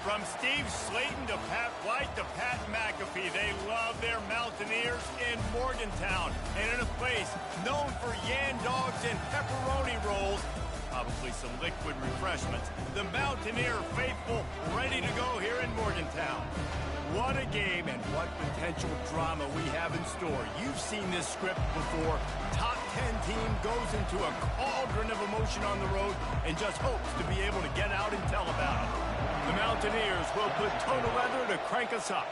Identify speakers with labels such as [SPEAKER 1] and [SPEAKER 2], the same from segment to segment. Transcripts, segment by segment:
[SPEAKER 1] From Steve Slayton to Pat White to Pat McAfee, they love their Mountaineers in Morgantown. And in a place known for yan dogs and pepperoni rolls, probably some liquid refreshments, the Mountaineer faithful ready to go here in Morgantown. What a game and what potential drama we have in store. You've seen this script before. Top 10 team goes into a cauldron of emotion on the road and just hopes to be able to get out and tell about it. The Mountaineers will put total weather to crank us up.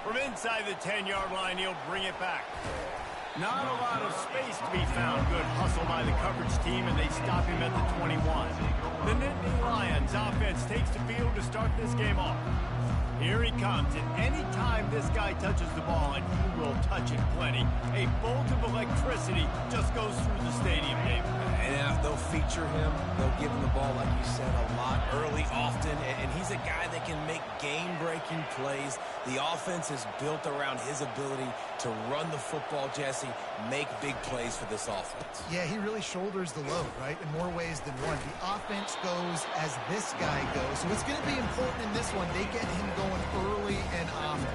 [SPEAKER 1] From inside the 10-yard line, he'll bring it back. Not a lot of space to be found. Good hustle by the coverage team, and they stop him at the 21. The Nittany Lions offense takes the field to start this game off. Here he comes, and any time this guy touches the ball, and he will touch it plenty, a bolt of electricity just goes through the stadium, Dave.
[SPEAKER 2] And they'll feature him. They'll give him the ball, like you said, a lot early, often, and he's a guy that can make game-breaking plays. The offense is built around his ability to run the football, Jesse, make big plays for this offense.
[SPEAKER 3] Yeah, he really shoulders the load, right, in more ways than one. The offense goes as this guy goes, so it's going to be important in this one. They get him going early and often.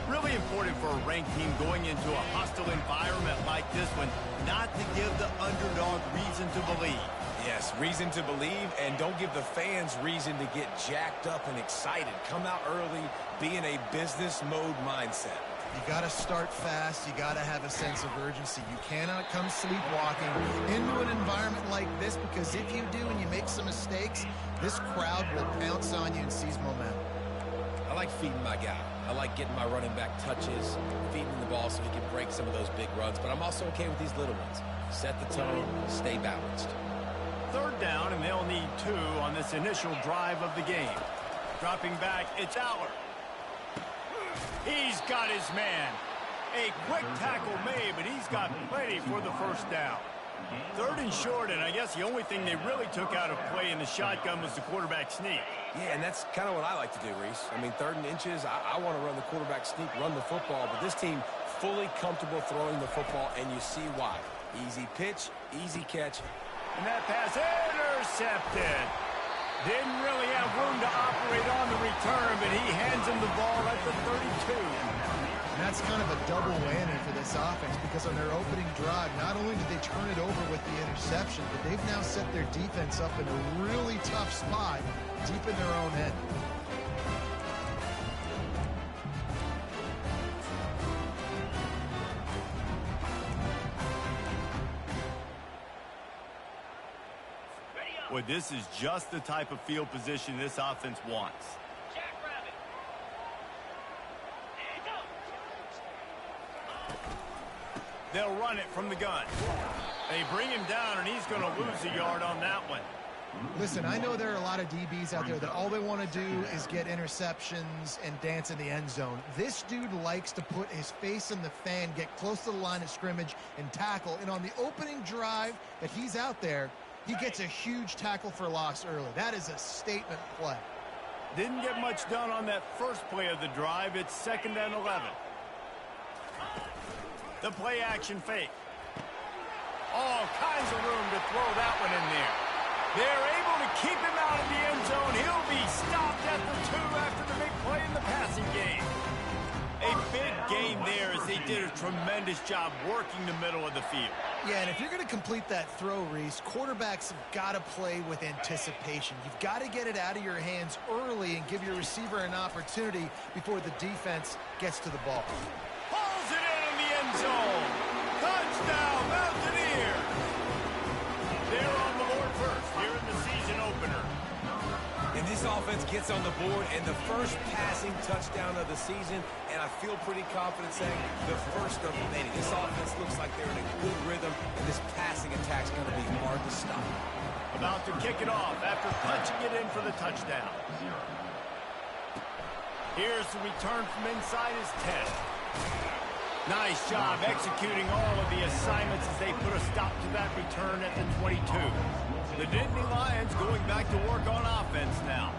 [SPEAKER 1] Really important for a ranked team going into a hostile environment like this one, not to give the underdog reason to believe.
[SPEAKER 2] Yes, reason to believe, and don't give the fans reason to get jacked up and excited. Come out early, be in a business mode mindset.
[SPEAKER 3] You got to start fast. You got to have a sense of urgency. You cannot come sleepwalking into an environment like this, because if you do and you make some mistakes, this crowd will pounce on you and seize momentum.
[SPEAKER 2] I like feeding my guy. I like getting my running back touches, feeding him the ball so he can break some of those big runs, but I'm also okay with these little ones. Set the tone, stay balanced.
[SPEAKER 1] Third down, and they'll need 2 on this initial drive of the game. Dropping back, it's Aller. He's got his man. A quick tackle made, but he's got plenty for the first down. Third and short, and I guess the only thing they really took out of play in the shotgun was the quarterback sneak.
[SPEAKER 2] Yeah, and that's kind of what I like to do, Reese. I mean, 3rd and inches, I want to run the quarterback sneak, run the football, but this team fully comfortable throwing the football, and you see why. Easy pitch, easy catch.
[SPEAKER 1] And that pass intercepted. Didn't really have room to operate on the return, but he hands him the ball at the 32.
[SPEAKER 3] And that's kind of a double whammy for this offense, because on their opening drive, not only did they turn it over with the interception, but they've now set their defense up in a really tough spot deep in their own end.
[SPEAKER 1] Well, this is just the type of field position this offense wants. They'll run it from the gun. They bring him down, and he's going to lose a yard on that one.
[SPEAKER 3] Listen, I know there are a lot of DBs out there that all they want to do is get interceptions and dance in the end zone. This dude likes to put his face in the fan, get close to the line of scrimmage, and tackle. And on the opening drive that he's out there, he gets a huge tackle for loss early. That is a statement play.
[SPEAKER 1] Didn't get much done on that first play of the drive. It's 2nd and 11. The play action fake. All kinds of room to throw that one in there. They're able to keep him out of the end zone. He'll be stopped at the 2 after the big play in the passing game. A big gain there, as they did a tremendous job working the middle of the field.
[SPEAKER 3] Yeah, and if you're going to complete that throw, Reese, quarterbacks have got to play with anticipation. You've got to get it out of your hands early and give your receiver an opportunity before the defense gets to the ball.
[SPEAKER 1] Pulls it in the end zone. Touchdown, Mountaineers. They're on the board first here in the season opener.
[SPEAKER 2] And this offense gets on the board, and the first passing touchdown of the season, and I feel pretty confident saying the first of many. This offense looks like they're in a good rhythm, and this passing attack's going to be hard to stop.
[SPEAKER 1] About to kick it off after punching it in for the touchdown. Here's the return from inside his 10. Nice job executing all of the assignments as they put a stop to that return at the 22. The Nittany Lions going back to work on offense now.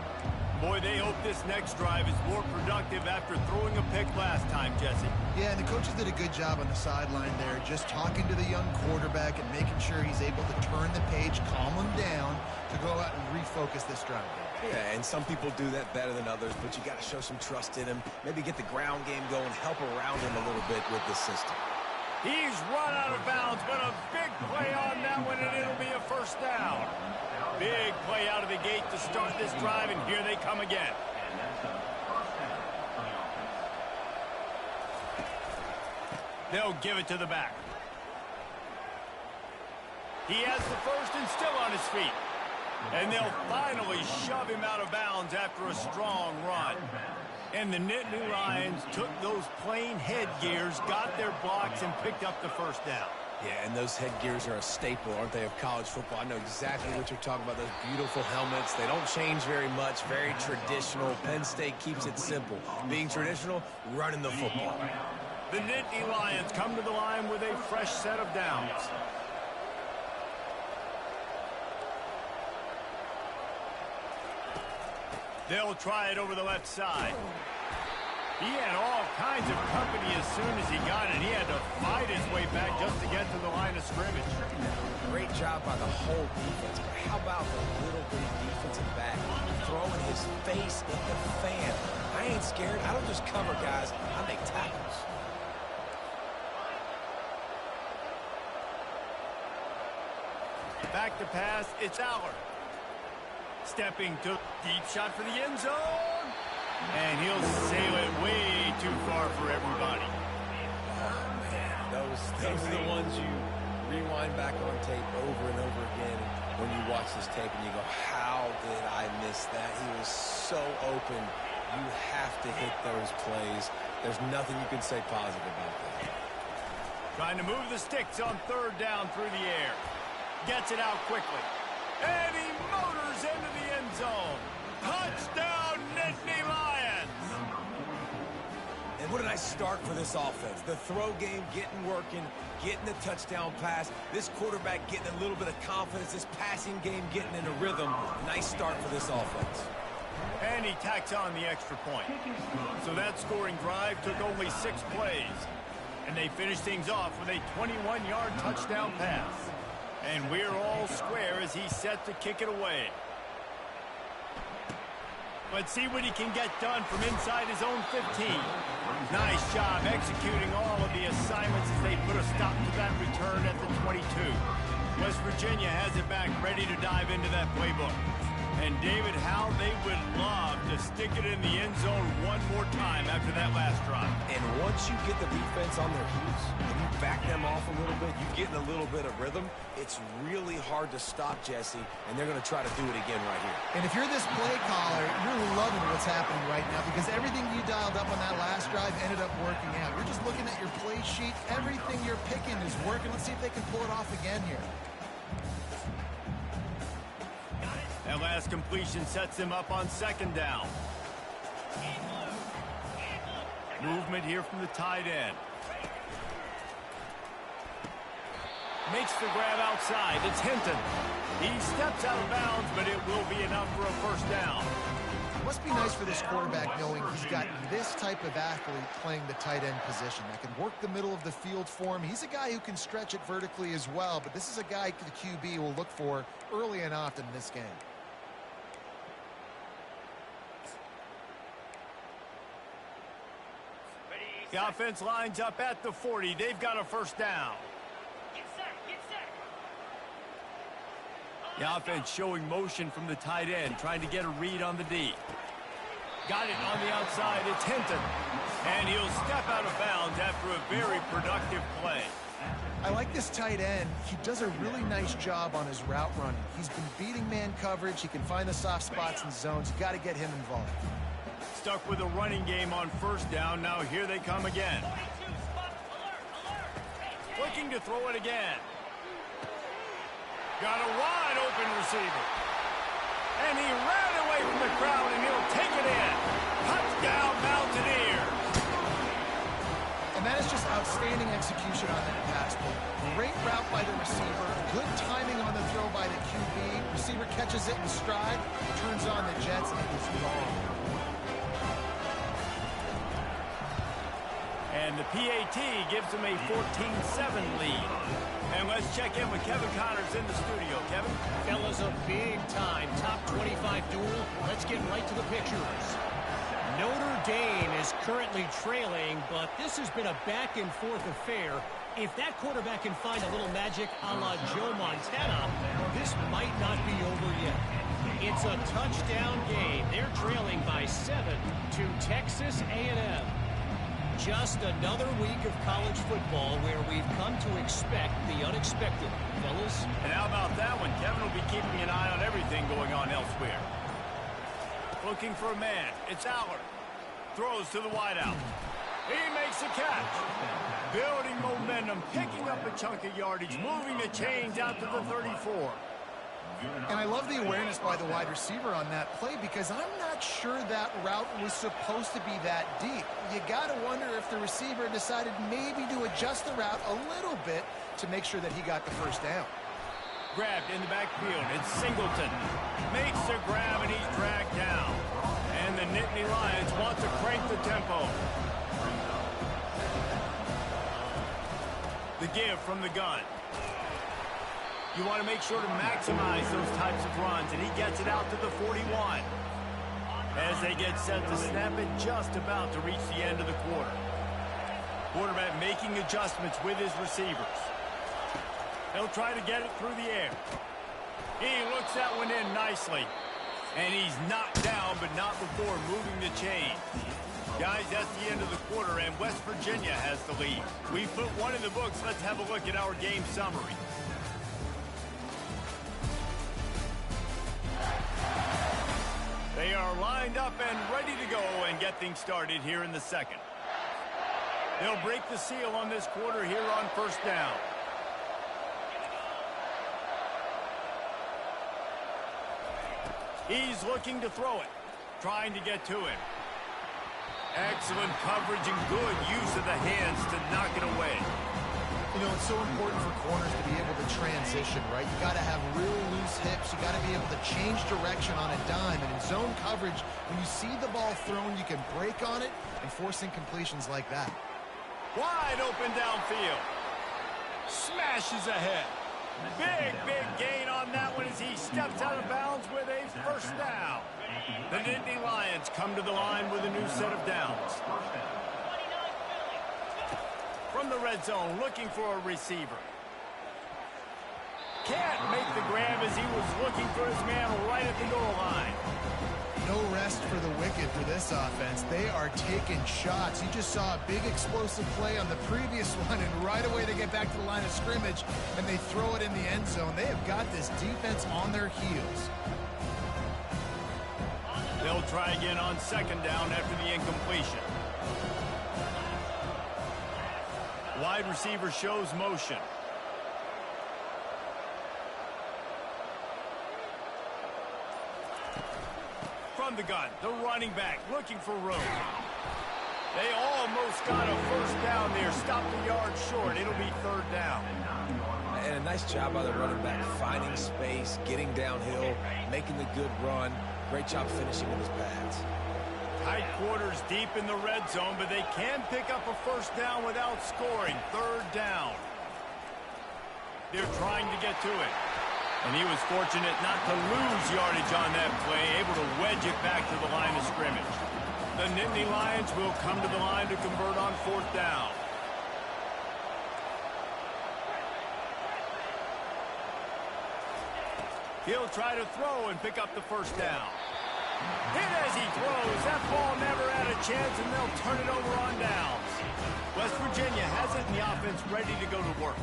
[SPEAKER 1] Boy, they hope this next drive is more productive after throwing a pick last time, Jesse.
[SPEAKER 3] Yeah, and the coaches did a good job on the sideline there, just talking to the young quarterback and making sure he's able to turn the page, calm him down to go out and refocus this drive.
[SPEAKER 2] Yeah, and some people do that better than others, but you got to show some trust in him. Maybe get the ground game going, help around him a little bit with this system.
[SPEAKER 1] He's run out of bounds, but a big play on that one, and it'll be a first down. Big play out of the gate to start this drive, and here they come again. They'll give it to the back. He has the first and still on his feet. And they'll finally shove him out of bounds after a strong run. And the Nittany Lions took those plain headgears, got their blocks, and picked up the first down.
[SPEAKER 2] Yeah, and those headgears are a staple, aren't they, of college football? I know exactly what you're talking about, those beautiful helmets. They don't change very much, very traditional. Penn State keeps it simple. Being traditional, running the football.
[SPEAKER 1] The Nittany Lions come to the line with a fresh set of downs. They'll try it over the left side. He had all kinds of company as soon as he got it. He had to fight his way back just to get to the line of scrimmage.
[SPEAKER 2] Great job by the whole defense. But how about the little bitty defensive back throwing his face in the fan? I ain't scared. I don't just cover guys. I make tackles.
[SPEAKER 1] Back to pass. It's Aller. Stepping to deep shot for the end zone. And he'll sail it way too far for everybody.
[SPEAKER 2] Oh, man. Those are the ones you rewind back on tape over and over again. And when you watch this tape and you go, how did I miss that? He was so open. You have to hit those plays. There's nothing you can say positive about that.
[SPEAKER 1] Trying to move the sticks on third down through the air. Gets it out quickly. And he motors into the end zone. Touchdown, Nittany Lions!
[SPEAKER 2] And what a nice start for this offense. The throw game getting working, getting the touchdown pass. This quarterback getting a little bit of confidence. This passing game getting in a rhythm. Nice start for this offense.
[SPEAKER 1] And he tacks on the extra point. So that scoring drive took only 6 plays. And they finished things off with a 21-yard touchdown pass. And we're all square as he's set to kick it away. Let's see what he can get done from inside his own 15. Nice job executing all of the assignments as they put a stop to that return at the 22. West Virginia has it back, ready to dive into that playbook. And David, how they would love to stick it in the end zone one more time after that last drive.
[SPEAKER 2] And once you get the defense on their heels and you back them off a little bit, you get in a little bit of rhythm, it's really hard to stop, Jesse, and they're going to try to do it again right here.
[SPEAKER 3] And if you're this play caller, you're loving what's happening right now because everything you dialed up on that last drive ended up working out. You're just looking at your play sheet. Everything you're picking is working. Let's see if they can pull it off again here.
[SPEAKER 1] That last completion sets him up on second down. Movement here from the tight end. Makes the grab outside. It's Hinton. He steps out of bounds, but it will be enough for a first down.
[SPEAKER 3] It must be nice for this quarterback knowing he's got this type of athlete playing the tight end position that can work the middle of the field for him. He's a guy who can stretch it vertically as well, but this is a guy the QB will look for early and often in this game.
[SPEAKER 1] The offense lines up at the 40. They've got a first down. The offense showing motion from the tight end, trying to get a read on the D. Got it on the outside. It's Hinton. And he'll step out of bounds after a very productive play.
[SPEAKER 3] I like this tight end. He does a really nice job on his route running. He's been beating man coverage. He can find the soft spots and zones. You got to get him involved.
[SPEAKER 1] Stuck with a running game on first down. Now here they come again. Looking to throw it again. Got a wide open receiver. And he ran away from the crowd and he'll take it in. Touchdown Mountaineers.
[SPEAKER 3] And that is just outstanding execution on that pass play. Great route by the receiver. Good timing on the throw by the QB. Receiver catches it in stride, turns on the jets, and it was gone.
[SPEAKER 1] and the PAT gives them a 14-7 lead. And let's check in with Kevin Connors in the studio. Kevin?
[SPEAKER 4] Fellas, a big-time top 25 duel. Let's get right to the pictures. Notre Dame is currently trailing, but this has been a back-and-forth affair. If that quarterback can find a little magic a la Joe Montana, this might not be over yet. It's a touchdown game. They're trailing by 7 to Texas A&M. Just another week of college football where we've come to expect the unexpected, fellas.
[SPEAKER 1] And how about that one? Kevin will be keeping an eye on everything going on elsewhere. Looking for a man. It's Allard. Throws to the wideout. He makes a catch. Building momentum, picking up a chunk of yardage, moving the chains out to the 34.
[SPEAKER 3] And I love the awareness by the wide receiver on that play because I'm not sure that route was supposed to be that deep. You got to wonder if the receiver decided maybe to adjust the route a little bit to make sure that he got the first down.
[SPEAKER 1] Grabbed in the backfield. It's Singleton. Makes the grab and he's dragged down. And the Nittany Lions want to crank the tempo. The give from the gun. You want to make sure to maximize those types of runs, and he gets it out to the 41. As they get set to snap it, just about to reach the end of the quarter. Quarterback making adjustments with his receivers. He'll try to get it through the air. He looks that one in nicely. And he's knocked down, but not before moving the chain. Guys, that's the end of the quarter, and West Virginia has the lead. We've put one in the books. Let's have a look at our game summary. They are lined up and ready to go and get things started here in the second. They'll break the seal on this quarter here on first down. He's looking to throw it, trying to get to him. Excellent coverage and good use of the hands to knock it away.
[SPEAKER 3] You know, it's so important for corners to be able to transition, right? You got to have real loose hips. You got to be able to change direction on a dime. And in zone coverage, when you see the ball thrown, you can break on it and force incompletions like that.
[SPEAKER 1] Wide open downfield. Smashes ahead. Big gain on that one as he steps out of bounds with a first down. The Nittany Lions come to the line with a new set of downs. From the red zone, looking for a receiver. Can't make the grab as he was looking for his man right at the goal line.
[SPEAKER 3] No rest for the wicked for this offense. They are taking shots. You just saw a big explosive play on the previous one, and right away they get back to the line of scrimmage, and they throw it in the end zone. They have got this defense on their heels.
[SPEAKER 1] They'll try again on second down after the incompletion. Wide receiver shows motion. From the gun, the running back looking for room. They almost got a first down there. Stopped the yard short. It'll be third down.
[SPEAKER 2] And a nice job by the running back, finding space, getting downhill, making the good run. Great job finishing with his pads.
[SPEAKER 1] Tight quarters deep in the red zone, but they can pick up a first down without scoring. Third down. They're trying to get to it. And he was fortunate not to lose yardage on that play, able to wedge it back to the line of scrimmage. The Nittany Lions will come to the line to convert on fourth down. He'll try to throw and pick up the first down. Hit as he throws. That ball never had a chance, and they'll turn it over on downs. West Virginia has it, and the offense ready to go to work.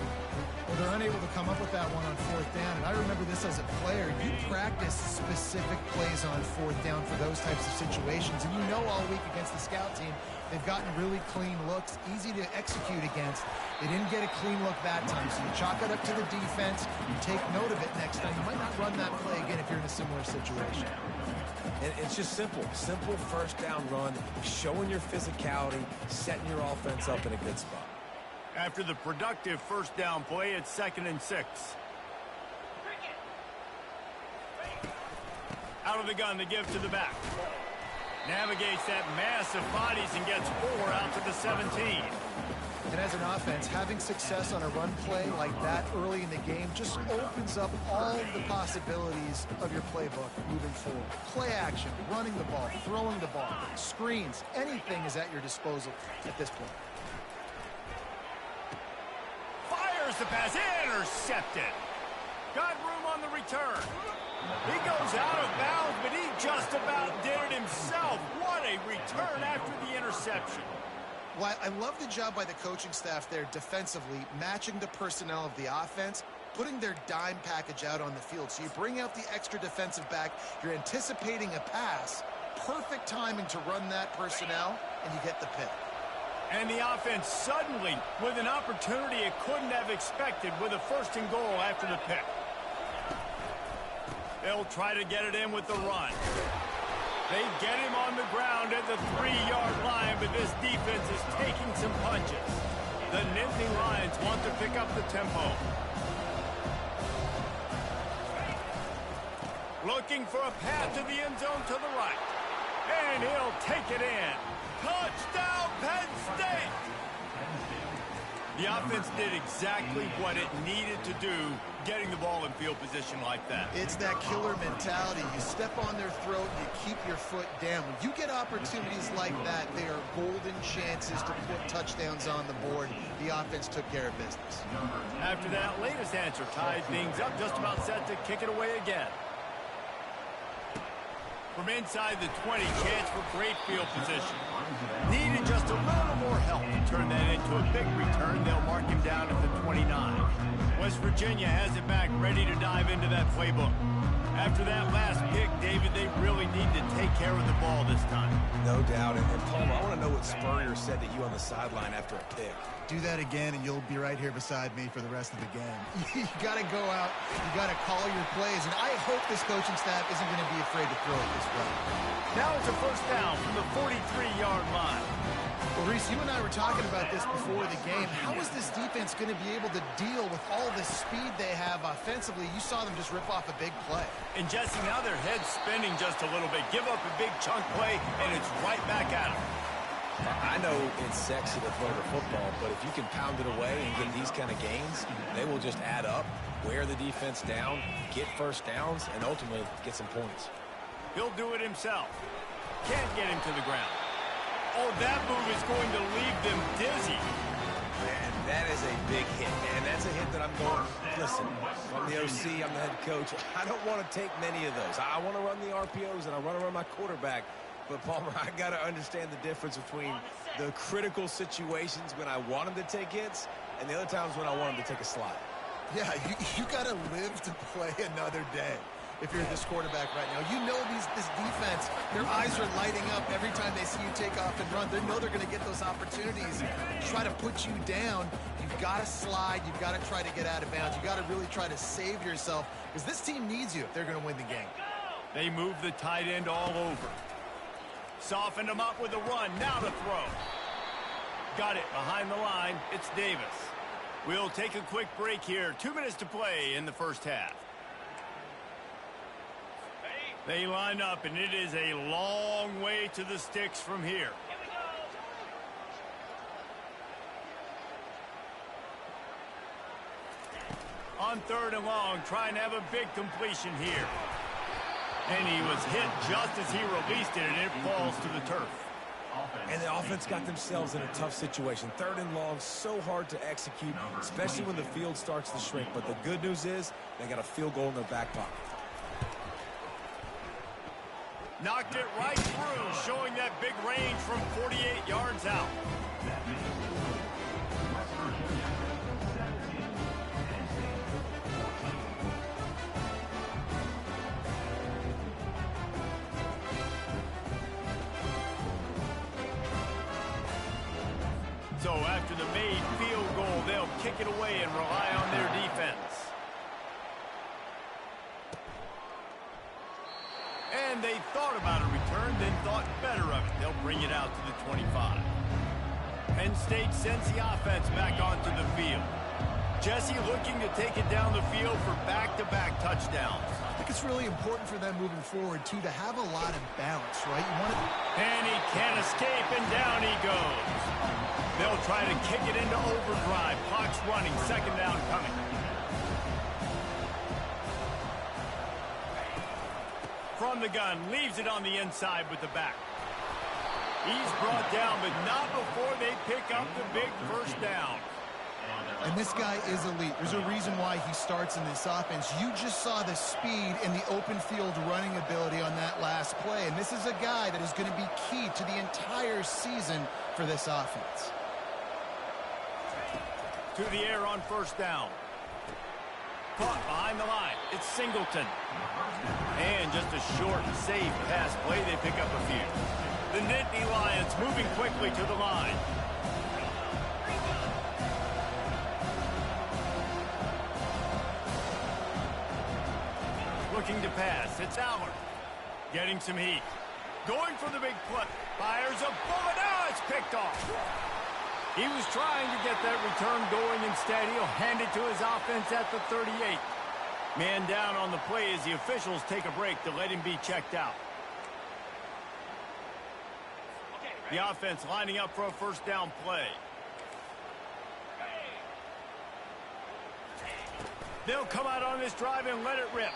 [SPEAKER 3] Well, they're unable to come up with that one on fourth down, and I remember this as a player. You practice specific plays on fourth down for those types of situations, and you know all week against the scout team, they've gotten really clean looks, easy to execute against. They didn't get a clean look that time, so you chalk it up to the defense. You take note of it next time. You might not run that play again if you're in a similar situation.
[SPEAKER 2] And it's just simple first down run, showing your physicality, setting your offense up in a good spot.
[SPEAKER 1] After the productive first down play, it's 2nd and 6. Out of the gun to give to the back. Navigates that mass of bodies and gets 4 out to the 17.
[SPEAKER 3] And as an offense, having success on a run play like that early in the game just opens up all of the possibilities of your playbook moving forward. Play action, running the ball, throwing the ball, screens, anything is at your disposal at this point.
[SPEAKER 1] Fires the pass, intercepted. Got room on the return. He goes out of bounds, but he just about did it himself. What a return after the interception.
[SPEAKER 3] Well, I love the job by the coaching staff there defensively, matching the personnel of the offense, putting their dime package out on the field. So you bring out the extra defensive back, you're anticipating a pass, perfect timing to run that personnel, and you get the pick.
[SPEAKER 1] And the offense suddenly, with an opportunity it couldn't have expected, with a 1st and goal after the pick. They'll try to get it in with the run. They get him on the ground at the 3-yard line, but this defense is taking some punches. The Nittany Lions want to pick up the tempo. Looking for a path to the end zone to the right. And he'll take it in. Touchdown, Penn State! The offense did exactly what it needed to do, getting the ball in field position like that.
[SPEAKER 3] It's that killer mentality. You step on their throat, you keep your foot down. When you get opportunities like that, they are golden chances to put touchdowns on the board. The offense took care of business.
[SPEAKER 1] After that latest answer ties things up, just about set to kick it away again. From inside the 20, chance for great field position. Needed just a little more help to turn that into a big return. They'll mark him down at the 29. West Virginia has it back, ready to dive into that playbook. After that last pick, David, they really need to take care of the ball this time.
[SPEAKER 2] No doubt. And Palmer, I want to know what Spurrier said to you on the sideline after a pick.
[SPEAKER 3] Do that again, and you'll be right here beside me for the rest of the game. You got to go out. You got to call your plays, and I hope this coaching staff isn't going to be afraid to throw it this way.
[SPEAKER 1] Now it's a 1st down from the 43-yard line.
[SPEAKER 3] Well, Reese, you and I were talking about this before the game. How is this defense going to be able to deal with all the speed they have offensively? You saw them just rip off a big play.
[SPEAKER 1] And Jesse, now their head's spinning just a little bit. Give up a big chunk play, and it's right back at them.
[SPEAKER 2] I know it's sexy to throw the football, but if you can pound it away and get these kind of gains, they will just add up, wear the defense down, get 1st downs, and ultimately get some points.
[SPEAKER 1] He'll do it himself. Can't get him to the ground. Oh, that move is going to leave them dizzy.
[SPEAKER 2] Man, that is a big hit, man. That's a hit that I'm going, listen, I'm the OC, I'm the head coach. I don't want to take many of those. I want to run the RPOs, and I want to run my quarterback. But, Palmer, I got to understand the difference between the critical situations when I want him to take hits and the other times when I want him to take a slide.
[SPEAKER 3] Yeah, you got to live to play another day if you're this quarterback right now. You know this defense, their eyes are lighting up every time they see you take off and run. They know they're going to get those opportunities, try to put you down. You've got to slide. You've got to try to get out of bounds. You've got to really try to save yourself because this team needs you if they're going to win the game.
[SPEAKER 1] They move the tight end all over. Softened him up with a run. Now to throw. Got it behind the line. It's Davis. We'll take a quick break here. 2 minutes to play in the 1st half. They line up, and it is a long way to the sticks from here. On 3rd and long, trying to have a big completion here. And he was hit just as he released it, and it falls to the turf.
[SPEAKER 2] And the offense got themselves in a tough situation. 3rd and long, so hard to execute, especially when the field starts to shrink. But the good news is they got a field goal in their back pocket.
[SPEAKER 1] Knocked it right through, showing that big range from 48 yards out. So after the made field goal, they'll kick it away and rely on their defense. And they thought about a return, then thought better of it. They'll bring it out to the 25. Penn State sends the offense back onto the field. Jesse looking to take it down the field for back-to-back touchdowns.
[SPEAKER 3] I think it's really important for them moving forward, too, to have a lot of balance, right? You want to...
[SPEAKER 1] And he can't escape, and down he goes. They'll try to kick it into overdrive. Clock's running, second down coming. From the gun, leaves it on the inside with the back. He's brought down, but not before they pick up the big first down.
[SPEAKER 3] And this guy is elite. There's a reason why he starts in this offense. You just saw the speed and the open field running ability on that last play. And this is a guy that is going to be key to the entire season for this offense.
[SPEAKER 1] To the air on first down. Caught behind the line. It's Singleton. And just a short, safe pass play. They pick up a few. The Nittany Lions moving quickly to the line. Looking to pass. It's Aller. Getting some heat. Going for the big play. Fires a bullet. Oh, it's picked off. He was trying to get that return going instead. He'll hand it to his offense at the 38. Man down on the play as the officials take a break to let him be checked out. The offense lining up for a first down play. They'll come out on this drive and let it rip.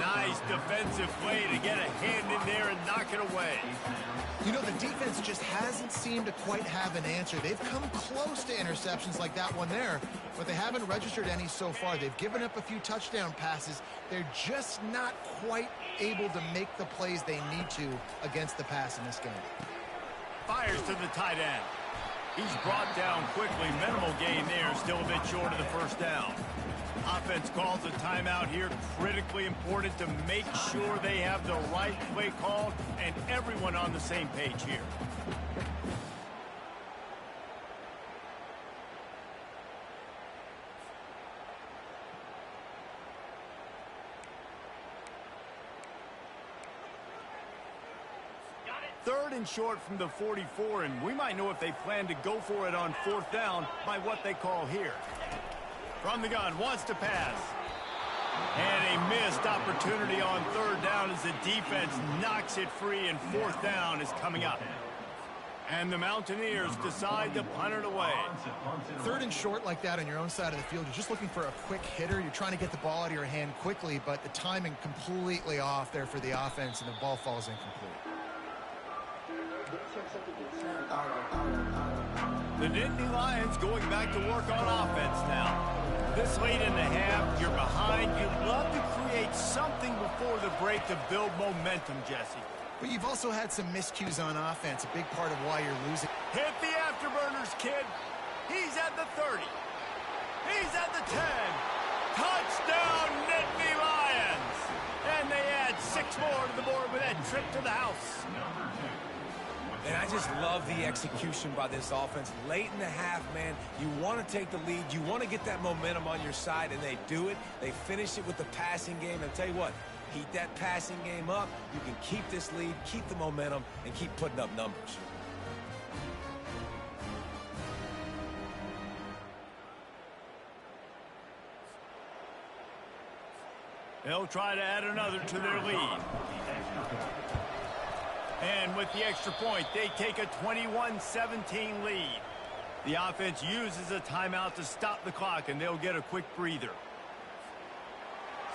[SPEAKER 1] Nice defensive play to get a hand in there and knock it away.
[SPEAKER 3] You know, the defense just hasn't seemed to quite have an answer. They've come close to interceptions like that one there, but they haven't registered any so far. They've given up a few touchdown passes. They're just not quite able to make the plays they need to against the pass in this game.
[SPEAKER 1] Fires to the tight end. He's brought down quickly. Minimal gain there. Still a bit short of the first down. Offense calls a timeout here. Critically important to make sure they have the right play called and everyone on the same page here. Third and short from the 44, and we might know if they plan to go for it on fourth down by what they call here. From the gun, wants to pass. And a missed opportunity on third down as the defense knocks it free, and fourth down is coming up. And the Mountaineers decide to punt it away.
[SPEAKER 3] Third and short like that on your own side of the field, you're just looking for a quick hitter. You're trying to get the ball out of your hand quickly, but the timing completely off there for the offense, and the ball falls incomplete.
[SPEAKER 1] The Nittany Lions going back to work on offense now. This late in the half, you're behind. You'd love to create something before the break to build momentum, Jesse.
[SPEAKER 3] But you've also had some miscues on offense, a big part of why you're losing.
[SPEAKER 1] Hit the afterburners, kid. He's at the 30. He's at the 10. Touchdown, Nittany Lions. And they add 6 more to the board with that trip to the house.
[SPEAKER 2] And I just love the execution by this offense. Late in the half, man, you want to take the lead. You want to get that momentum on your side, and they do it. They finish it with the passing game. And I'll tell you what, heat that passing game up. You can keep this lead, keep the momentum, and keep putting up numbers.
[SPEAKER 1] They'll try to add another to their lead. And with the extra point, they take a 21-17 lead. The offense uses a timeout to stop the clock, and they'll get a quick breather.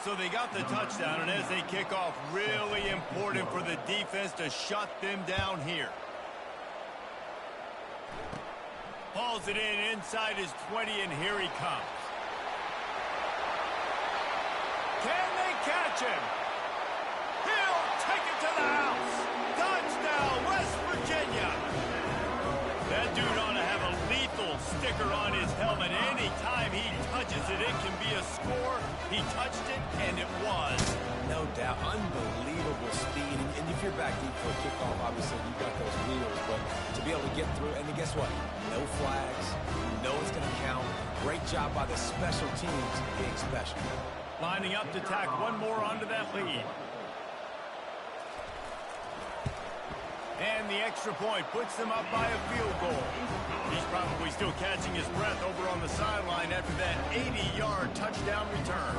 [SPEAKER 1] So they got the touchdown, and as they kick off, really important for the defense to shut them down here. Hauls it in inside his 20, and here he comes. Can they catch him? He'll take it to the house. Touchdown, West Virginia. That dude ought to have a lethal sticker on his helmet. Anytime he touches it, it can be a score. He touched it, and it was.
[SPEAKER 2] No doubt. Unbelievable speed. And if you're back deep for a kickoff, obviously you've got those wheels. But to be able to get through, and then guess what? No flags. You know it's going to count. Great job by the special teams being special.
[SPEAKER 1] Lining up to tack one more onto that lead. And the extra point puts them up by a field goal. He's probably still catching his breath over on the sideline after that 80-yard touchdown return.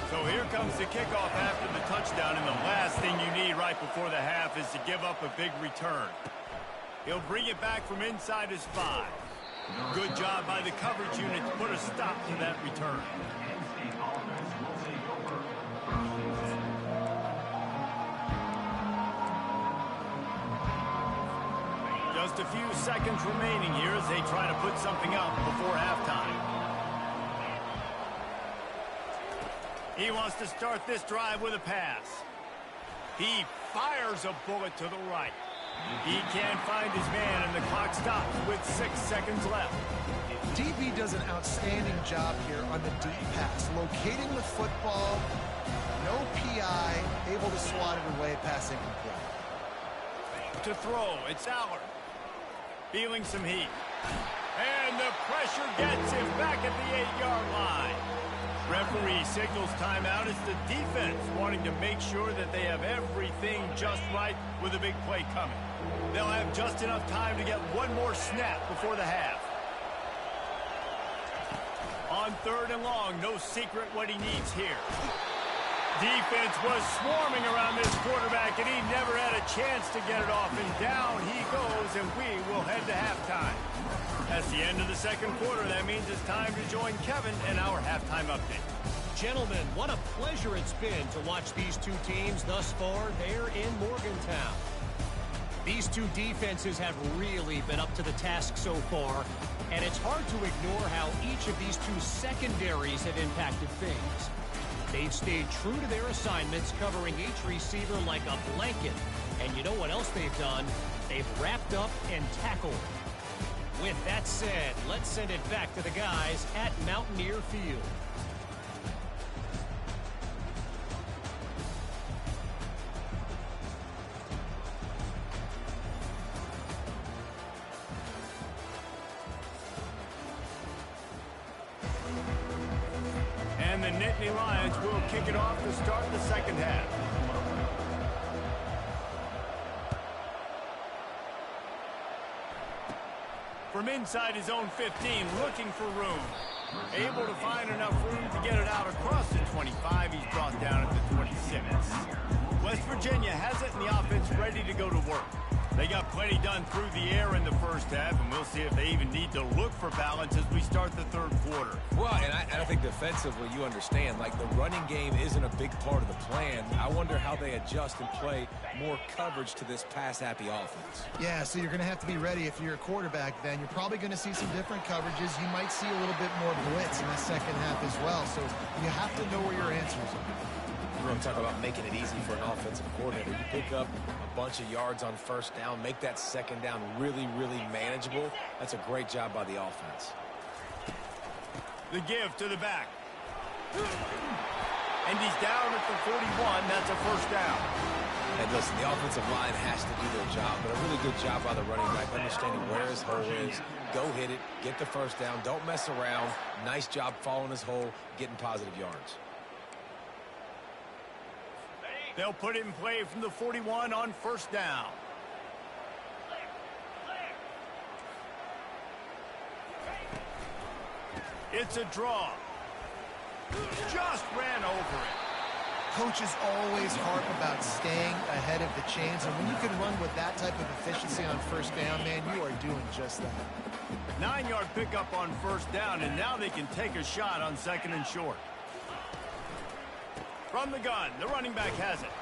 [SPEAKER 1] So So here comes the kickoff after the touchdown, and the last thing you need right before the half is to give up a big return. He'll bring it back from inside his 5. Good job by the coverage unit to put a stop to that return. Just a few seconds remaining here as they try to put something up before halftime. He wants to start this drive with a pass. He fires a bullet to the right. He can't find his man, and the clock stops with 6 seconds left.
[SPEAKER 3] DB does an outstanding job here on the deep pass, locating the football, no PI, able to swat it away, passing complete.
[SPEAKER 1] To throw, it's Allard. Feeling some heat. And the pressure gets him back at the 8-yard line. Referee signals timeout. It's the defense wanting to make sure that they have everything just right with a big play coming. They'll have just enough time to get one more snap before the half. On 3rd and long, no secret what he needs here. Defense was swarming around this quarterback, and he never had a chance to get it off. And down he goes, and we will head to halftime. That's the end of the second quarter. That means it's time to join Kevin and our halftime update.
[SPEAKER 4] Gentlemen, what a pleasure it's been to watch these two teams thus far there in Morgantown. These two defenses have really been up to the task so far, and it's hard to ignore how each of these two secondaries have impacted things. They've stayed true to their assignments, covering each receiver like a blanket. And you know what else they've done? They've wrapped up and tackled. With that said, let's send it back to the guys at Mountaineer Field.
[SPEAKER 1] And the Nittany Lions will kick it off to start the second half. From inside his own 15, looking for room. Able to find enough room to get it out across the 25. He's brought down at the 26. West Virginia has it, and the offense ready to go to work. They got plenty done through the air in the first half, and we'll see if they even need to look for balance as we start the third quarter.
[SPEAKER 2] Well, and I think defensively, you understand, like the running game isn't a big part of the plan. I wonder how they adjust and play more coverage to this pass-happy offense.
[SPEAKER 3] Yeah, so you're going to have to be ready if you're a quarterback then. You're probably going to see some different coverages. You might see a little bit more blitz in the second half as well, so you have to know where your answers are.
[SPEAKER 2] We're going to talk about making it easy for an offensive coordinator. You pick up a bunch of yards on first down, make that second down really, really manageable. That's a great job by the offense.
[SPEAKER 1] The give to the back. And he's down at the 41. That's a first down.
[SPEAKER 2] And listen, the offensive line has to do their job, but a really good job by the running back, understanding where his hole is. Go hit it, get the first down, don't mess around. Nice job following his hole, getting positive yards.
[SPEAKER 1] They'll put it in play from the 41 on first down. It's a draw. Just ran over it.
[SPEAKER 3] Coaches always harp about staying ahead of the chains, and when you can run with that type of efficiency on first down, man, you are doing just that.
[SPEAKER 1] 9-yard pickup on first down, and now they can take a shot on second and short. From the gun, the running back has it.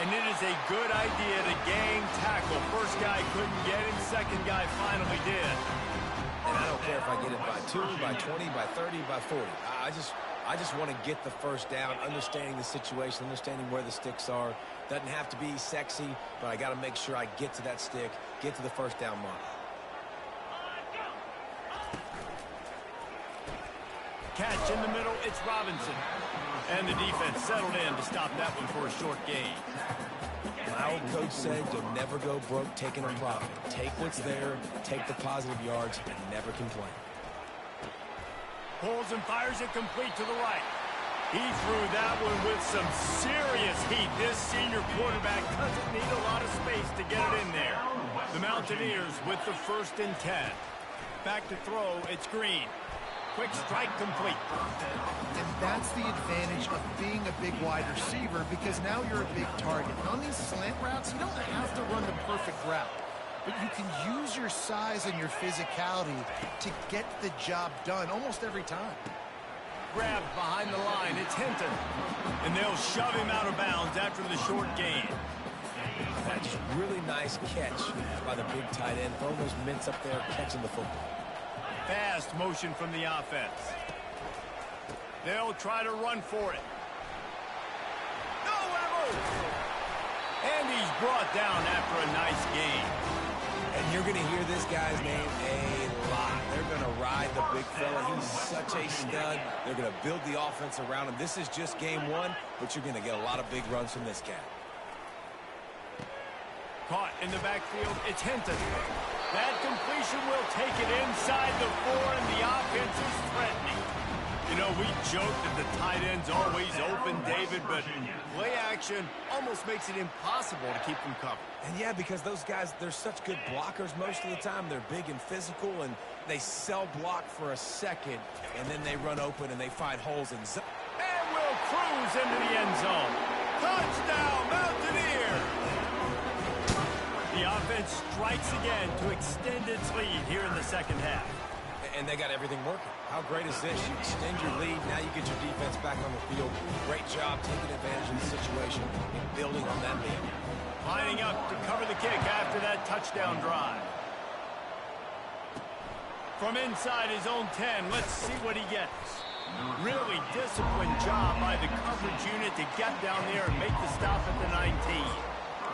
[SPEAKER 1] And it is a good idea to gang tackle. First guy couldn't get him, second guy finally did.
[SPEAKER 2] And I don't care if I get it by 2, by 20, by 30, by 40. I just want to get the first down, understanding the situation, understanding where the sticks are. Doesn't have to be sexy, but I got to make sure I get to that stick, get to the first down mark.
[SPEAKER 1] Catch in the middle, it's Robinson. And the defense settled in to stop that one for a short gain.
[SPEAKER 2] My old coach said you'll never go broke taking a profit. Take what's there, take the positive yards, and never complain.
[SPEAKER 1] Pulls and fires it complete to the right. He threw that one with some serious heat. This senior quarterback doesn't need a lot of space to get it in there. The Mountaineers with the 1st and 10. Back to throw, it's Green. Quick strike complete.
[SPEAKER 3] And that's the advantage of being a big wide receiver, because now you're a big target. And on these slant routes, you don't have to run the perfect route, but you can use your size and your physicality to get the job done almost every time.
[SPEAKER 1] Grabbed behind the line. It's Hinton. And they'll shove him out of bounds after the short gain.
[SPEAKER 2] That's really nice catch by the big tight end. Throwing those mitts up there, catching the football.
[SPEAKER 1] Fast motion from the offense. They'll try to run for it. No, and he's brought down after a nice gain.
[SPEAKER 2] And you're going to hear this guy's name a lot. They're going to ride the big fella. He's such a stud. They're going to build the offense around him. This is just game one, but you're going to get a lot of big runs from this guy.
[SPEAKER 1] Caught in the backfield, it's Hinton. That completion will take it inside the 4, and the offense is threatening. You know, we joke that the tight end's always open, David, but play action almost makes it impossible to keep them covered.
[SPEAKER 2] And yeah, because those guys, they're such good blockers most of the time. They're big and physical, and they sell block for a second, and then they run open and they find holes in zone.
[SPEAKER 1] And will cruise into the end zone. Touchdown, Mountaineers! The offense strikes again to extend its lead here in the second half.
[SPEAKER 2] And they got everything working. How great is this? You extend your lead, now you get your defense back on the field. Great job taking advantage of the situation and building on that lead.
[SPEAKER 1] Lining up to cover the kick after that touchdown drive. From inside his own 10, let's see what he gets. Really disciplined job by the coverage unit to get down there and make the stop at the 19.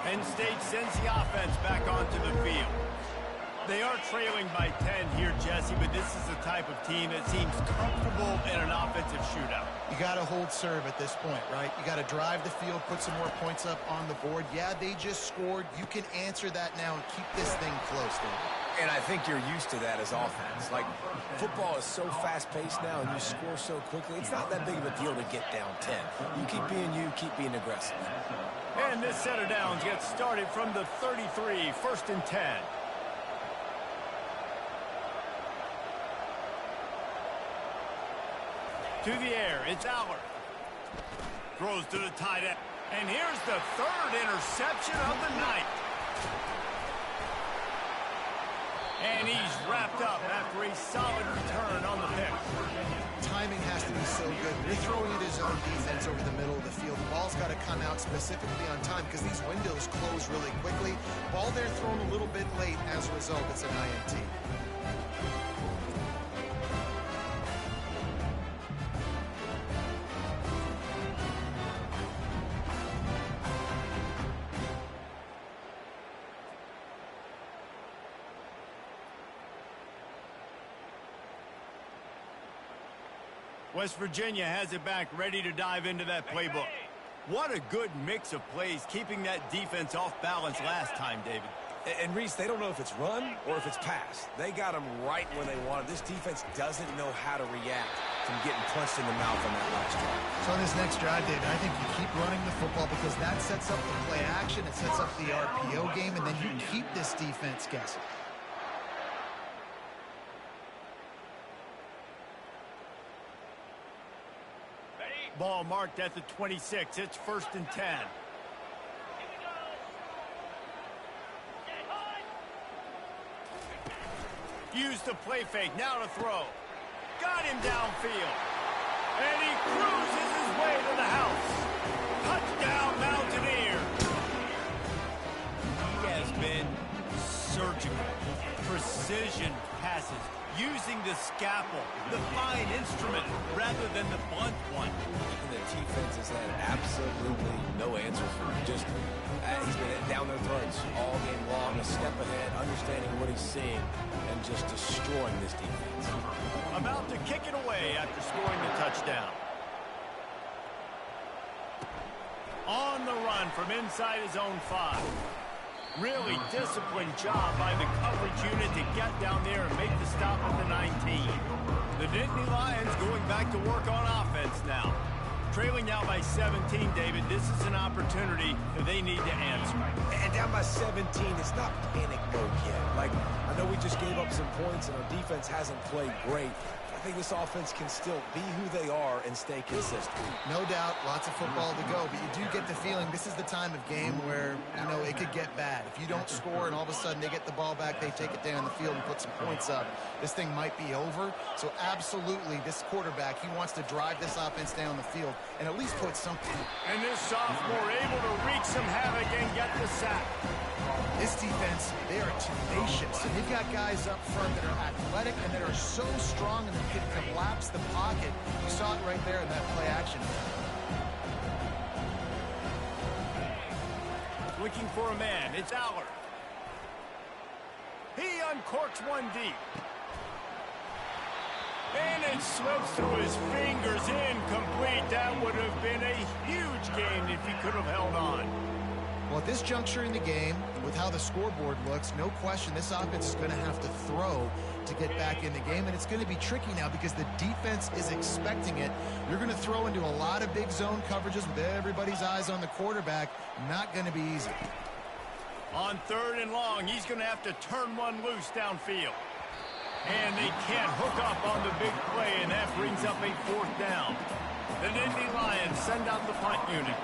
[SPEAKER 1] Penn State sends the offense back onto the field. They are trailing by 10 here, Jesse, but this is the type of team that seems comfortable in an offensive shootout.
[SPEAKER 3] You got to hold serve at this point, right? You got to drive the field, put some more points up on the board. Yeah, they just scored. You can answer that now and keep this thing close, David.
[SPEAKER 2] And I think you're used to that as offense. Like, football is so fast-paced now, and you score so quickly. It's not that big of a deal to get down 10. You keep being aggressive.
[SPEAKER 1] And this set of downs gets started from the 33, 1st and 10. To the air, it's Aller. Throws to the tight end. And here's the 3rd interception of the night. And he's wrapped up after a solid return on the pick.
[SPEAKER 3] Timing has to be so good. You're throwing it his own defense over the middle of the field. The ball's got to come out specifically on time because these windows close really quickly. Ball there thrown a little bit late. As a result, it's an INT.
[SPEAKER 1] West Virginia has it back, ready to dive into that playbook. What a good mix of plays, keeping that defense off balance last time, David.
[SPEAKER 2] And Reese, they don't know if it's run or if it's pass. They got them right where they want it. This defense doesn't know how to react from getting punched in the mouth on that last drive.
[SPEAKER 3] So on this next drive, David, I think you keep running the football because that sets up the play action, it sets up the RPO game, and then you keep this defense guessing.
[SPEAKER 1] Ball marked at the 26. It's 1st and 10. Use the play fake. Now to throw. Got him downfield. And he cruises his way to the house. Touchdown, Mountaineer. He has been surgical. Precision passes. Using the scalpel, the fine instrument, rather than the blunt one.
[SPEAKER 2] And the defense has had absolutely no answer for him. Just, he's been down their throats all game long, a step ahead, understanding what he's seeing, and just destroying this defense.
[SPEAKER 1] About to kick it away after scoring the touchdown. On the run from inside his own 5. Really disciplined job by the coverage unit to get down there and make the stop at the 19. The Nittany Lions going back to work on offense now. Trailing now by 17, David. This is an opportunity that they need to answer.
[SPEAKER 2] And down by 17, it's not panic mode yet. Like, I know we just gave up some points and our defense hasn't played great. think this offense can still be who they are and stay consistent.
[SPEAKER 3] No doubt, lots of football to go, but you do get the feeling this is the time of game where, you know, it could get bad. If you don't score and all of a sudden they get the ball back, they take it down the field and put some points up, this thing might be over. So absolutely, this quarterback, he wants to drive this offense down the field and at least put something.
[SPEAKER 1] And this sophomore able to wreak some havoc and get the sack.
[SPEAKER 3] This defense, they are tenacious. And they've got guys up front that are athletic and that are so strong and they can collapse the pocket. You saw it right there in that play action.
[SPEAKER 1] Looking for a man. It's Allard. He uncorks one deep. And it slips through his fingers. Incomplete. That would have been a huge gain if he could have held on.
[SPEAKER 3] Well, at this juncture in the game, with how the scoreboard looks, no question this offense is going to have to throw to get back in the game, and it's going to be tricky now because the defense is expecting it. You're going to throw into a lot of big zone coverages with everybody's eyes on the quarterback. Not going to be easy.
[SPEAKER 1] On 3rd and long, he's going to have to turn one loose downfield. And they can't hook up on the big play, and that brings up a 4th down. The Nittany Lions send out the punt unit.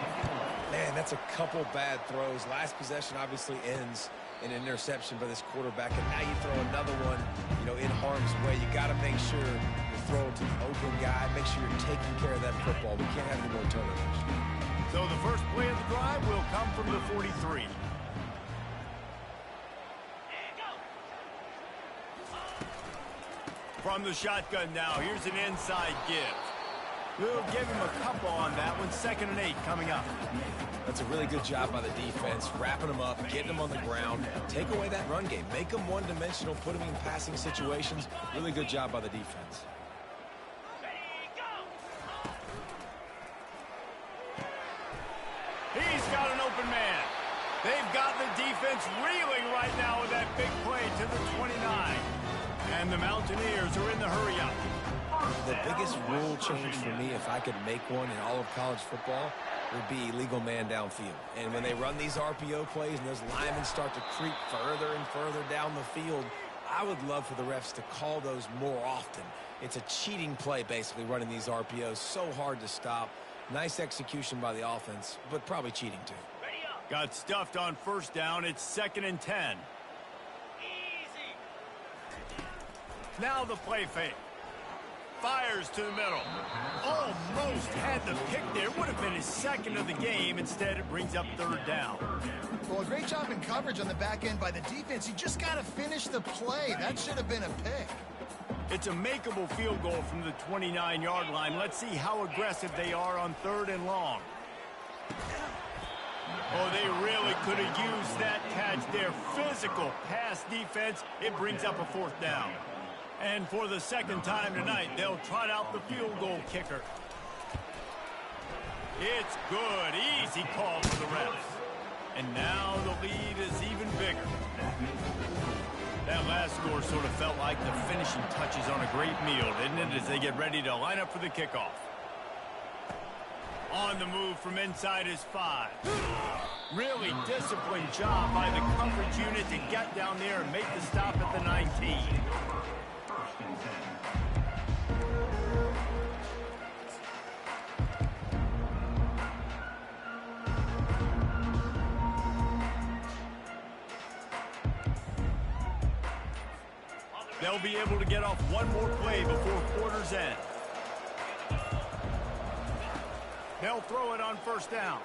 [SPEAKER 2] Man, that's a couple bad throws. Last possession obviously ends in an interception by this quarterback, and now you throw another one, you know, in harm's way. You got to make sure you're throwing to the open guy. Make sure you're taking care of that football. We can't have any more turnovers.
[SPEAKER 1] So the first play of the drive will come from the 43. From the shotgun now, here's an inside give. We'll give him a couple on that one. 2nd and 8 coming up.
[SPEAKER 2] That's a really good job by the defense, wrapping them up, getting them on the ground. Take away that run game. Make them one-dimensional, put them in passing situations. Really good job by the defense.
[SPEAKER 1] He's got an open man. They've got the defense reeling right now with that big play to the 29. And the Mountaineers are in the hurry-up.
[SPEAKER 2] The biggest rule change for me, if I could make one in all of college football, would be legal man downfield. And when they run these RPO plays and those linemen start to creep further and further down the field, I would love for the refs to call those more often. It's a cheating play, basically, running these RPOs. So hard to stop. Nice execution by the offense, but probably cheating too.
[SPEAKER 1] Got stuffed on 1st down. It's 2nd and 10. Now the play fake. Fires to the middle. Almost had the pick there. Would have been his 2nd of the game. Instead, it brings up 3rd down.
[SPEAKER 3] Well, a great job in coverage on the back end by the defense. You just got to finish the play. That should have been a pick.
[SPEAKER 1] It's a makeable field goal from the 29-yard line. Let's see how aggressive they are on 3rd and long. Oh, they really could have used that catch there. Physical pass defense. It brings up a 4th down. And for the 2nd time tonight, they'll trot out the field goal kicker. It's good. Easy call for the refs. And now the lead is even bigger. That last score sort of felt like the finishing touches on a great meal, didn't it, as they get ready to line up for the kickoff. On the move from inside his 5. Really disciplined job by the coverage unit to get down there and make the stop at the 19. They'll be able to get off one more play before quarter's end. They'll throw it on 1st down.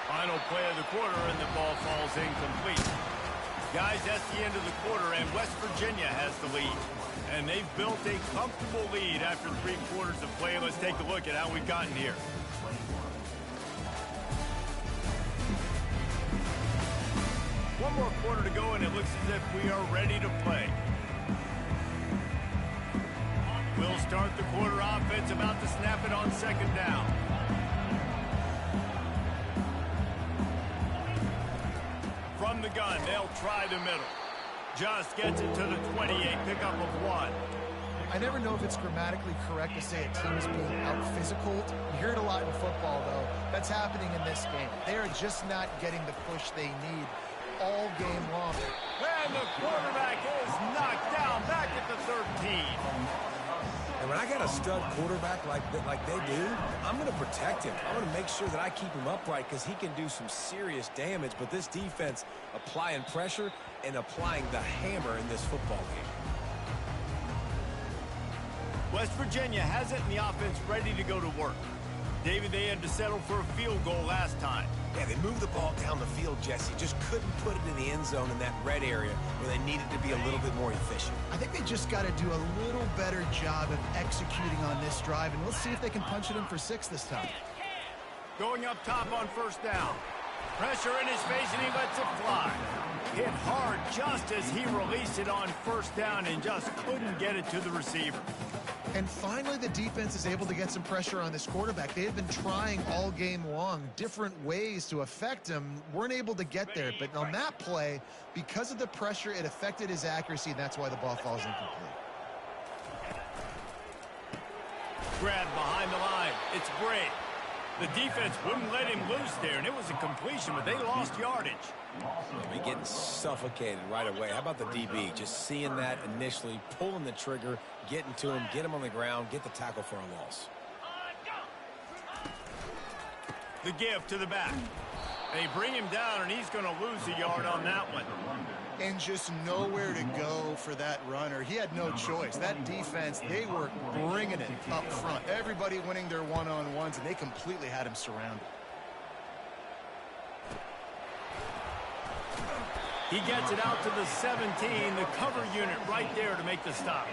[SPEAKER 1] Final play of the quarter, and the ball falls incomplete. Guys, that's the end of the quarter, and West Virginia has the lead. And they've built a comfortable lead after 3 quarters of play. Let's take a look at how we've gotten here. One more quarter to go, and it looks as if we are ready to play. We'll start the quarter offense, about to snap it on 2nd down. From the gun, they'll try the middle. Just gets it to the 28, pickup of 1.
[SPEAKER 3] I never know if it's grammatically correct to say a team is being out-physicaled. You hear it a lot in football, though. That's happening in this game. They are just not getting the push they need all game long.
[SPEAKER 1] And the quarterback is knocked down back at the 13.
[SPEAKER 2] And when I got a stud quarterback like they do, I'm going to protect him. I'm going to make sure that I keep him upright because he can do some serious damage. But this defense applying pressure and applying the hammer in this football game.
[SPEAKER 1] West Virginia has it in the offense ready to go to work. David, they had to settle for a field goal last time.
[SPEAKER 2] Yeah, they moved the ball down the field, Jesse. Just couldn't put it in the end zone in that red area where they needed to be a little bit more efficient.
[SPEAKER 3] I think they just got to do a little better job of executing on this drive, and we'll see if they can punch it in for 6 this time.
[SPEAKER 1] Going up top on first down. Pressure in his face, and he lets it fly. Hit hard just as he released it on first down and just couldn't get it to the receiver.
[SPEAKER 3] And finally, the defense is able to get some pressure on this quarterback. They had been trying all game long different ways to affect him. Weren't able to get there. But on that play, because of the pressure, it affected his accuracy, and that's why the ball falls incomplete.
[SPEAKER 1] Grab behind the line. It's Bray. The defense wouldn't let him loose there, and it was a completion, but they lost yardage.
[SPEAKER 2] They'll be getting suffocated right away. How about the DB? Just seeing that initially, pulling the trigger, getting to him, get him on the ground, get the tackle for a loss.
[SPEAKER 1] The give to the back. They bring him down, and he's going to lose a yard on that one.
[SPEAKER 3] And just nowhere to go for that runner. He had no choice. That defense, they were bringing it up front. Everybody winning their one-on-ones, and they completely had him surrounded.
[SPEAKER 1] He gets it out to the 17, the cover unit right there to make the stop.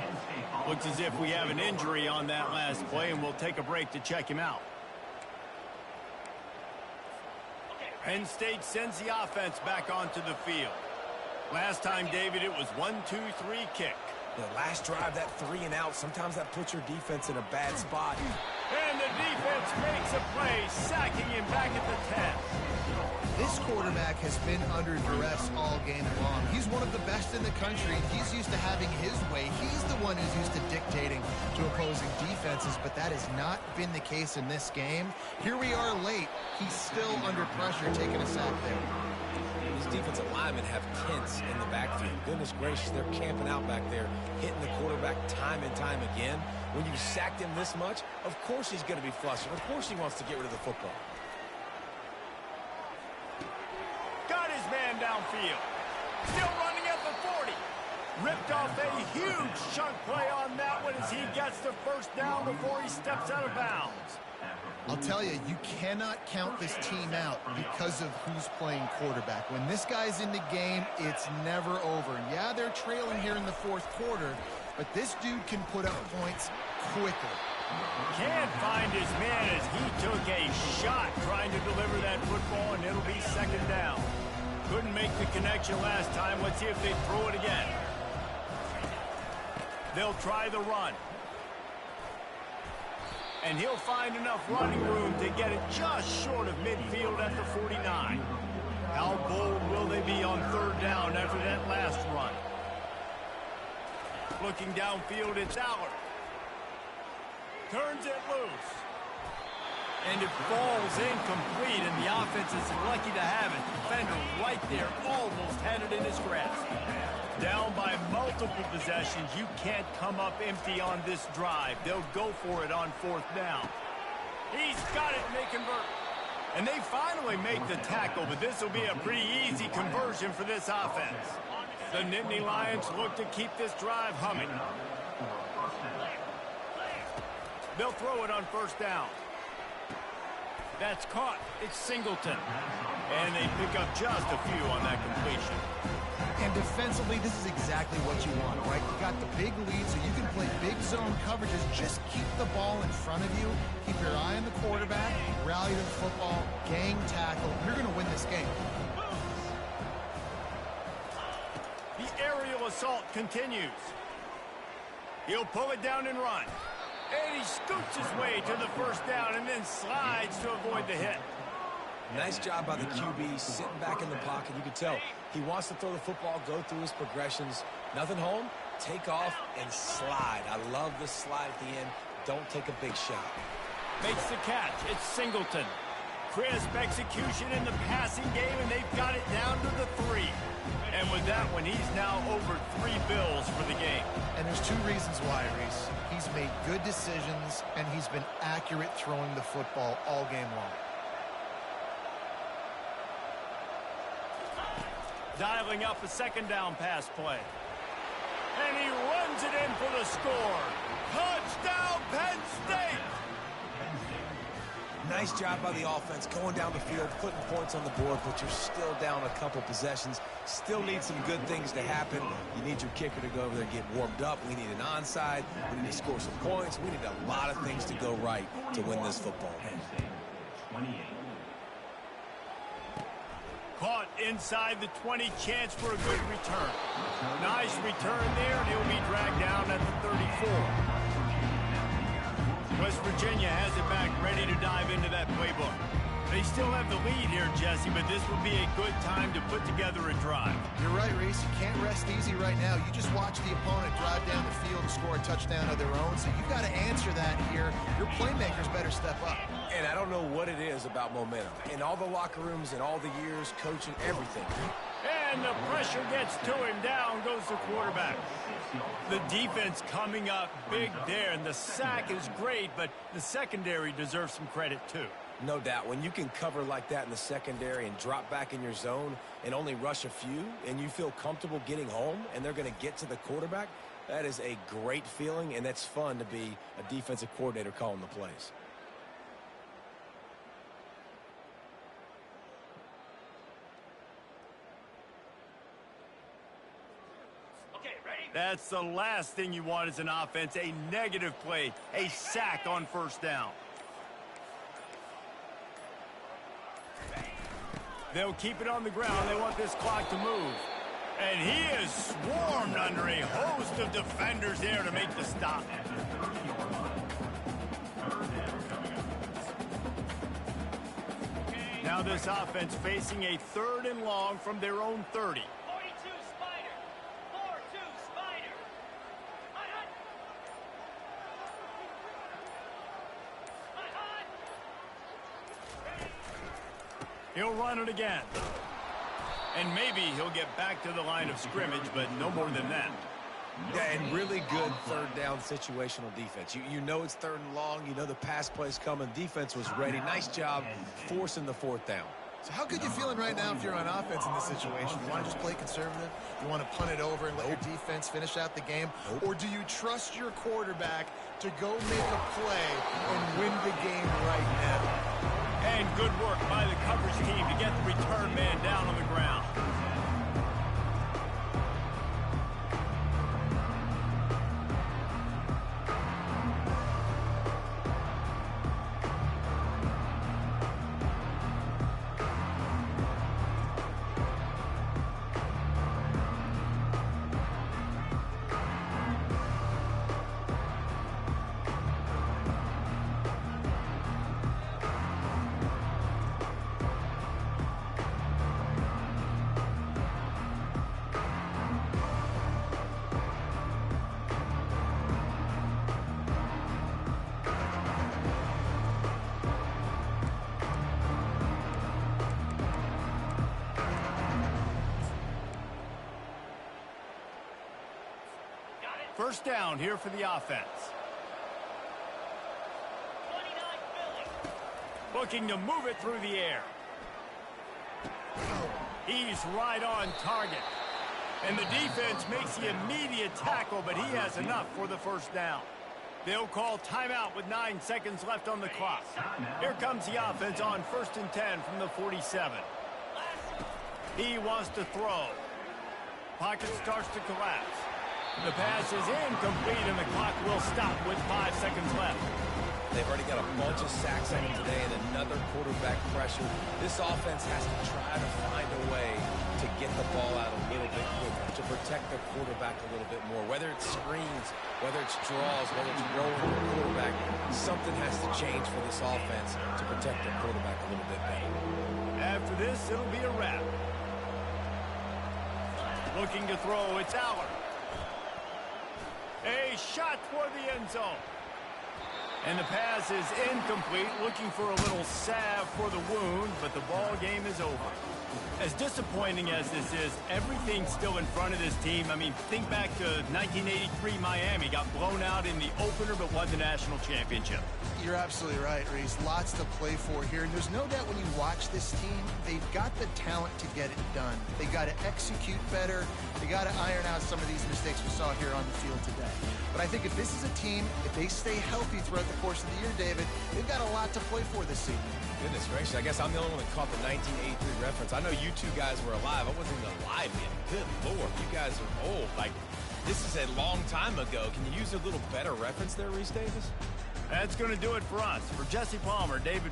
[SPEAKER 1] Looks as if we have an injury on that last play, and we'll take a break to check him out. Penn State sends the offense back onto the field. Last time, David, it was 1-2-3 kick.
[SPEAKER 2] The last drive, that 3 and out, sometimes that puts your defense in a bad spot.
[SPEAKER 1] And the defense makes a play, sacking him back at the 10.
[SPEAKER 3] This quarterback has been under duress all game long. He's one of the best in the country. He's used to having his way. He's the one who's used to dictating to opposing defenses, but that has not been the case in this game. Here we are late. He's still under pressure, taking a sack there.
[SPEAKER 2] These defensive linemen have tents in the backfield. Goodness gracious, they're camping out back there, hitting the quarterback time and time again. When you sacked him this much, of course he's going to be flustered. Of course he wants to get rid of the football.
[SPEAKER 1] Got his man downfield. Still running at the 40. Ripped off a huge chunk play on that one as he gets the first down before he steps out of bounds.
[SPEAKER 3] I'll tell you, you cannot count this team out because of who's playing quarterback. When this guy's in the game, it's never over. Yeah, they're trailing here in the fourth quarter, but this dude can put up points quickly.
[SPEAKER 1] Can't find his man as he took a shot trying to deliver that football, and it'll be second down. Couldn't make the connection last time. Let's see if they throw it again. They'll try the run. And he'll find enough running room to get it just short of midfield at the 49. How bold will they be on third down after that last run? Looking downfield, it's Aller. Turns it loose. And it falls incomplete, and the offense is lucky to have it. Defender right there almost had it in his grasp. Down by multiple possessions, you can't come up empty on this drive. They'll go for it on fourth down. He's got it, and they convert. And they finally make the tackle, but this will be a pretty easy conversion for this offense. The Nittany Lions look to keep this drive humming. They'll throw it on first down. That's caught. It's Singleton. And they pick up just a few on that completion.
[SPEAKER 3] And defensively, this is exactly what you want, right? You got the big lead, so you can play big zone coverages. Just keep the ball in front of you. Keep your eye on the quarterback. Rally to the football. Gang tackle. You're going to win this game.
[SPEAKER 1] The aerial assault continues. He'll pull it down and run. And he scoots his way to the first down and then slides to avoid the hit.
[SPEAKER 2] Nice job by the QB, sitting back in the pocket. You can tell he wants to throw the football, go through his progressions. Nothing home, take off, and slide. I love the slide at the end. Don't take a big shot.
[SPEAKER 1] Makes the catch. It's Singleton. Crisp execution in the passing game, and they've got it down to the 3. And with with that one. He's now over 3 bills for the game.
[SPEAKER 3] And there's 2 reasons why, Reese. He's made good decisions, and he's been accurate throwing the football all game long.
[SPEAKER 1] Dialing up a second down pass play. And he runs it in for the score. Touchdown, Penn State!
[SPEAKER 2] Nice job by the offense going down the field, putting points on the board, but you're still down a couple possessions. Still need some good things to happen. You need your kicker to go over there and get warmed up. We need an onside. We need to score some points. We need a lot of things to go right to win this football game.
[SPEAKER 1] Caught inside the 20, chance for a good return. Nice return there, and he'll be dragged down at the 34. West Virginia has it back, ready to dive into that playbook. They still have the lead here, Jesse, but this would be a good time to put together a drive.
[SPEAKER 3] You're right, Reese. You can't rest easy right now. You just watch the opponent drive down the field and score a touchdown of their own, so you've got to answer that here. Your playmakers better step up.
[SPEAKER 2] And I don't know what it is about momentum. In all the locker rooms and all the years, coaching, everything.
[SPEAKER 1] And the pressure gets to him. Down goes the quarterback. The defense coming up big there, and the sack is great, but the secondary deserves some credit too.
[SPEAKER 2] No doubt. When you can cover like that in the secondary and drop back in your zone and only rush a few, and you feel comfortable getting home, and they're going to get to the quarterback, that is a great feeling, and that's fun to be a defensive coordinator calling the plays.
[SPEAKER 1] That's the last thing you want as an offense, a negative play, a sack on first down. They'll keep it on the ground. They want this clock to move. And he is swarmed under a host of defenders there to make the stop. Now this offense facing a 3rd and long from their own 30. He'll run it again. And maybe he'll get back to the line of scrimmage, but no more than that.
[SPEAKER 2] Yeah, and really good 3rd down situational defense. You know it's 3rd and long. You know the pass play's coming. Defense was ready. Nice job forcing the 4th down.
[SPEAKER 3] So how good you feeling right now if you're on offense in this situation? You want to just play conservative? You want to punt it over and let your defense finish out the game? Or do you trust your quarterback to go make a play and win the game right now?
[SPEAKER 1] And good work by the coverage team to get the return man down on the ground. First down here for the offense. Looking to move it through the air. He's right on target. And the defense makes the immediate tackle, but he has enough for the first down. They'll call timeout with 9 seconds left on the clock. Here comes the offense on 1st and 10 from the 47. He wants to throw. Pocket starts to collapse. The pass is incomplete, and the clock will stop with 5 seconds left.
[SPEAKER 2] They've already got a bunch of sacks on them today and another quarterback pressure. This offense has to try to find a way to get the ball out a little bit quicker, to protect their quarterback a little bit more. Whether it's screens, whether it's draws, whether it's rolling the quarterback, something has to change for this offense to protect their quarterback a little bit better.
[SPEAKER 1] After this, it'll be a wrap. Looking to throw, it's Aller. A shot toward the end zone. And the pass is incomplete, looking for a little salve for the wound, but the ball game is over. As disappointing as this is, everything's still in front of this team. I mean, think back to 1983 Miami. Got blown out in the opener, but won the national championship.
[SPEAKER 3] You're absolutely right, Reese. Lots to play for here. And there's no doubt when you watch this team, they've got the talent to get it done. They got to execute better. They got to iron out some of these mistakes we saw here on the field today. But I think if this is a team, if they stay healthy throughout the course of the year, David, they've got a lot to play for this season.
[SPEAKER 2] Goodness gracious, I guess I'm the only one that caught the 1983 reference. I know you two guys were alive. I wasn't even alive yet. Good Lord, you guys are old. Like, this is a long time ago. Can you use a little better reference there, Reese Davis?
[SPEAKER 1] That's going to do it for us. For Jesse Palmer, David